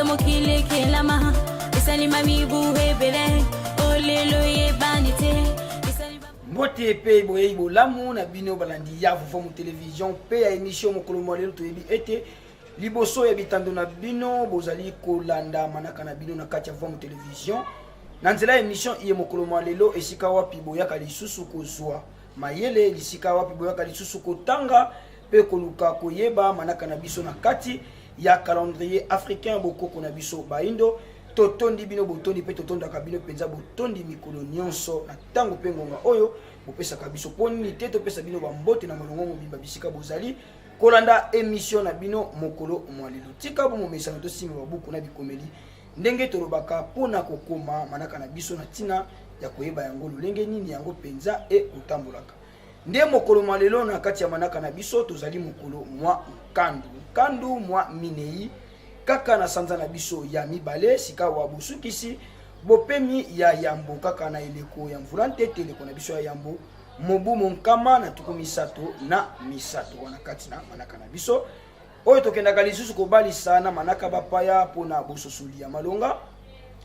mokile kelama esalima mibuhe bele olelo ye banite mbote pe boye bolamu na bino balandi ya fofo mu télévision pe ya émission mokolo molelo toyebi ete liboso ya bitando na bino bozali kolanda manaka na bino na kati ya fofo mu télévision na nzela émission iye mokolo molelo esika wapi boyaka lisusu kozwa mayele lisika wapi boyaka lisusu kotanga pe koluka koyeba manaka na biso na kati ya calendrier africain bokoko na biso baindo totondi bino botondi pe totondaka bino penza botondi mikolo nyonso na tango pe ngonga oyo bopesaka biso poni te topesa bino bambote na molongo mobimba bisika bozali kolanda émission na bino mokolo mwalelo tika bomo mesana to sima babuku na bikomeli ndenge tolobaka pona kokoma manaka na biso na tina ya koyeba yango lolenge nini yango penza e kotambolaka nde mokolo mwalelo na kati ya manaka na biso tozali mokolo mwa kandu mwa minei kaka na sanza na biso ya mibale sika wa busukisi bopemi ya yambo kaka na eleko ya mvula ntete eleko na biso ya yambo mobu monkama na tuku misato na misato wana kati na manaka na biso oyo tokendaka lisusu kobalisa na manaka bapaya pona bososoli ya malonga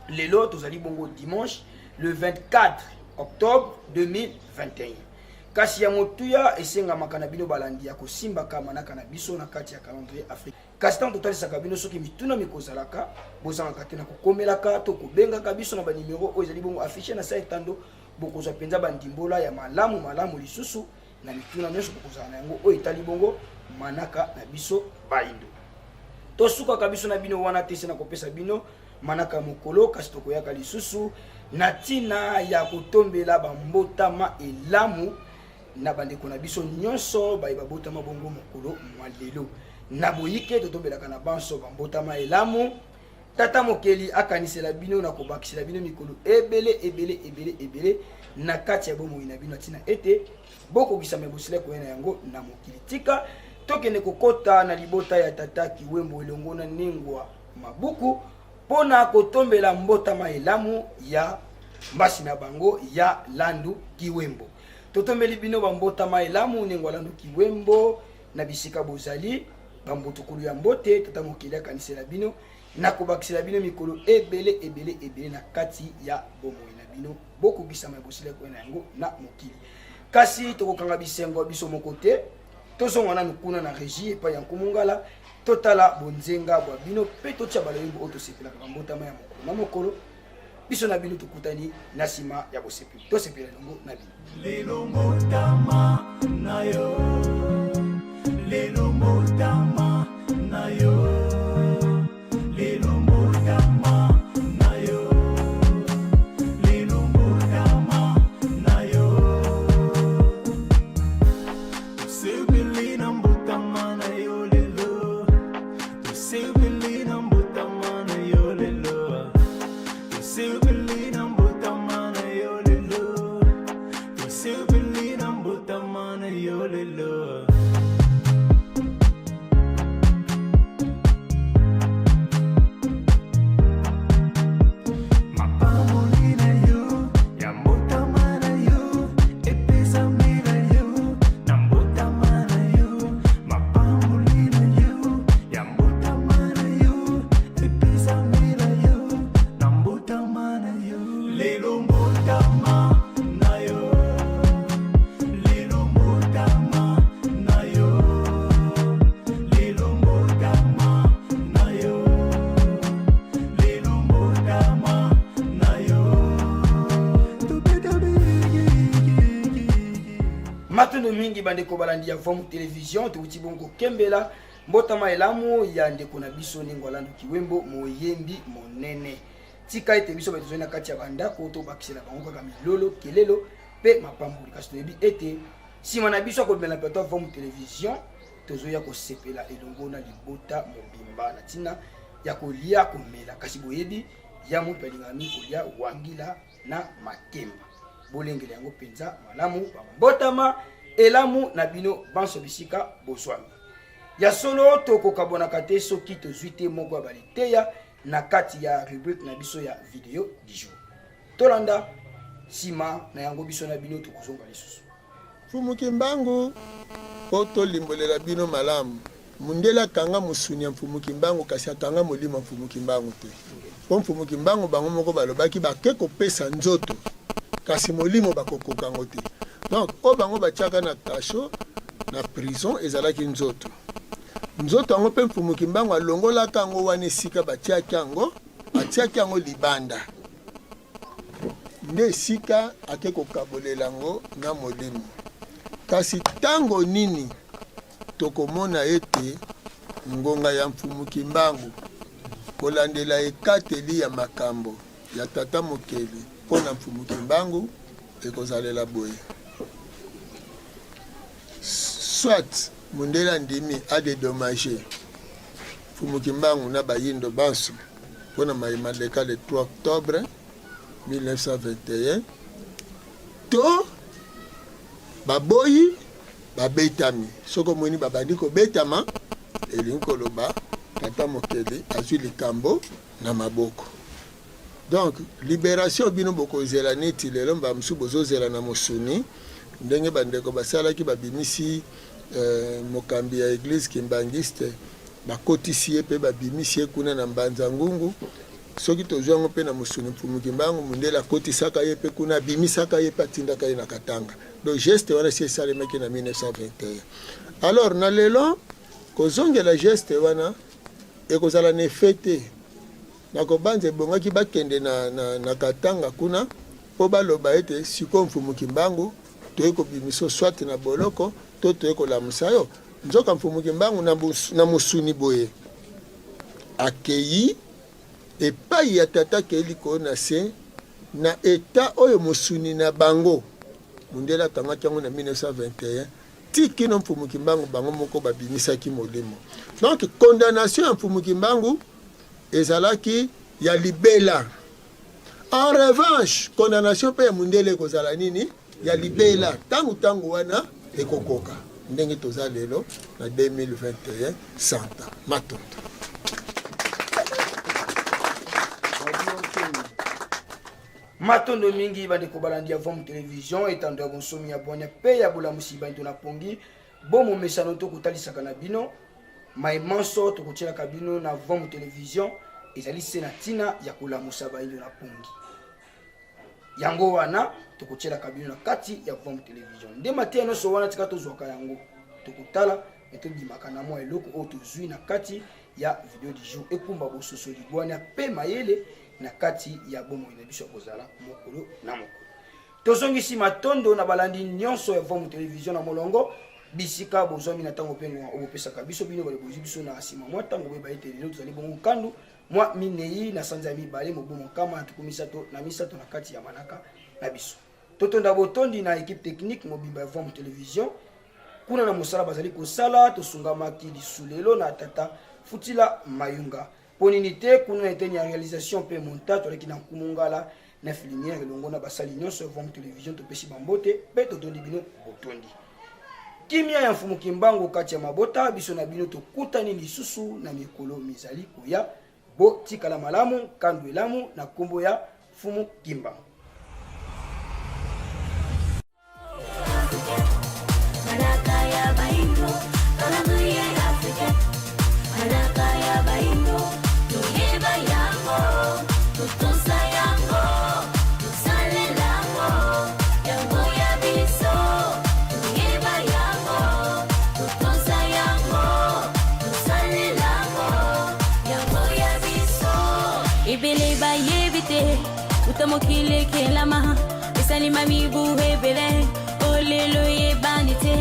lelo tozali bongo dimanche le 24 octobre 2021 kasi ya motuya esengamaka na bino balandi ya kosimbaka manaka na biso na kati ya calendrier afrique kasi tanto totalisaka bino soki mituna mikozalaka bozangaka te na kokomelaka to kobengaka biso na banimero oyo ezali bongo affiché na sa etando bokozwa mpenza bandimbola ya malamu lisusu na mituna nyonso bokozala na yango oyo etali bongo manaka na biso baindo tosukaka biso na bino wana te se na kopesa bino manaka mokolo kasi tokoyaka lisusu na tina ya kotombela bambotama elamu na bandeko na biso nyonso bayeba botama bongo mokolo mwalelo na boyike totombelaka na banso bambotama elamu tata mokeli akanisela bino na kobakisela bino mikolo ebele na kati ya bomoi na bino tina ete bokokisa mebosila koyena yango na mokili tika tokende kokota na libota ya tata Kiwembo elongo na ningwa mabuku pona kotombela mbotama elamu ya mbasi na bango ya Landu Kiwembo totombeli bino bambotama elamu ningwa Landu Kiwembo na bisika bozali bambotukulu ya mbote tata mokili akanisela bino na kobakisela bino mikolo ebele na kati ya bomoi na bino bokokisa mebosila koyena yango na mokili kasi tokokanga bisengo biso mokote tozonga na nukuna na régie epai ya nkomongala totala bonzenga bwa bino pe totya baloyimbo oyo tosepelaka bambotama ya mokolo na mokolo biso na bino tokutani na nsima ya bosepeli tosepela elongo na bino lelo motama na yo lelo motama na yo matondo mingi bandeko balandi ya Vom Télévision tuuti bongo kembela mbotama elamu ya ndeko na biso ningwa Landu Kiwembo moyembi monene tika ete biso beto na kati ya bandako to bakisela bango kaka milolo kelelo pe mapambuli kasi toyebi ete sima na biso akomela plateau Vom Télévision tozoya kosepela elongo na libota mobimba na tina ya kolia komela kasi boyebi ya moto alingami kolia wangila na makemba bolengele yango penza malamu bambotama elamu na bino banso bisika boswami ya solo tokokabonaka te soki tozwi te moko ya baliteya na kati ya rubrique na biso ya video du jour tolanda sima na yango biso na bino tokozonga lisusu fumuki mbangu po tolimbolela bino malamu mundela kanga musuni ya mfumu kimbangu kasi akanga molimo mfumu kimbangu te po mfumu kimbangu bango moko balobaki bake kopesa nzoto kasi molimo bakokokango te donc o bango batiaka na kasho na prison ezalaki nzoto yango mpe mfumu kimbangu alongolaka yango wana esika batiaki yango atiaki yango libanda nde esika ake kokabolela yango na molimo kasi tango nini tokomona ete ngonga ya mfumu kimbangu kolandela ekateli ya makambo ya tata mokeli mpona mfumu kimbangu ekozalela boye soit mundela ndimi adedommage mfumu kimbangu na bayindo banso mpona mayema leka le 3 octobre 1921 to baboyi babetami soko moni babandi kobetama elingi koloba tata mokeli azwi likambo na maboko donc libération bino bokozela neti lelo bamusu bozozela na mosuni ndenge bandeko basalaki babimisi mokambi ya église kimbangiste bakotisi ye mpe babimisi ye kuna na mbanza ngungu soki tozwa yango mpe na mosuni mfumu kimbangu mundela akotisaka ye mpe kuna abimisaka ye mpe atindaka ye na katanga donc geste wana si esalemaki na 1921 alors na lelo kozongela geste wana ekozala na efe te nakobanza ebongaki bakende na katanga kuna mpo baloba ete sikoyo mfumu kimbangu toye kobimiso swat na boloko to toye kolamusa yo nzoka mfumu kimbangu na mosuni boye akei epai ya tata keli kona se na eta oyo mosuni na bango mundela tangaki yango na 1921 tikino mfumu kimbangu bango moko babimisaki molimo donc condamnation ya mfumu kimbangu ezalaki ya libela en revanche condamnation mpe ya mundele ekozala nini ya libela tangu wana ekokoka ndenge toza lelo na 2021 santa matondo matondo mingi bandeko balandi ya vom télévision etando ya bonsomi ya bonya pe ya bolamusi banto na pongi bomo mesano tokotalisaka na bino maimanso tokotielaka bino na vom télévision ezali se na ntina ya kolamusa baindo na pongi yango wana tokotielaka bino na kati ya vom télévision nde mateya nyonso wana tika tozwaka yango tokotala etobimaka na mwa eloko oyo tozwi na kati ya video du jour ekumba bososo libwania pe mayele na kati ya bomoi na biso kozala mokolo na mokolo tozongisi matondo na balandi nyonso ya vom télévision na molongo bisika bozwami na ntango mpe obopesaka biso bino balebozi biso na nsima mwa ntango boyeba ete lelo tozali bongo nkandu mwa minei na sanza ya mibale mobomo nkama na tuku misato na kati ya manaka na biso totonda botondi na équipe technique mobimba ya vom télévision kuna na mosala bazali kosala tosungamaki lisulelo na tata Futila Mayunga ponini te kuna eteni ya réalisation pe montage toleki na kumungala na filimière elongo na basali nyonso vom télévision topesi bambote pe totondi bino botondi kimia ya mfumu kimbangu kati ya mabota biso na bino tokutani lisusu na mikolo mizali koya bo tikala malamu kandu elamu na kombo ya mfumu kimbangu. Ibele ba yebite utamokile kelama isalima mibu hebele olelo ye bandite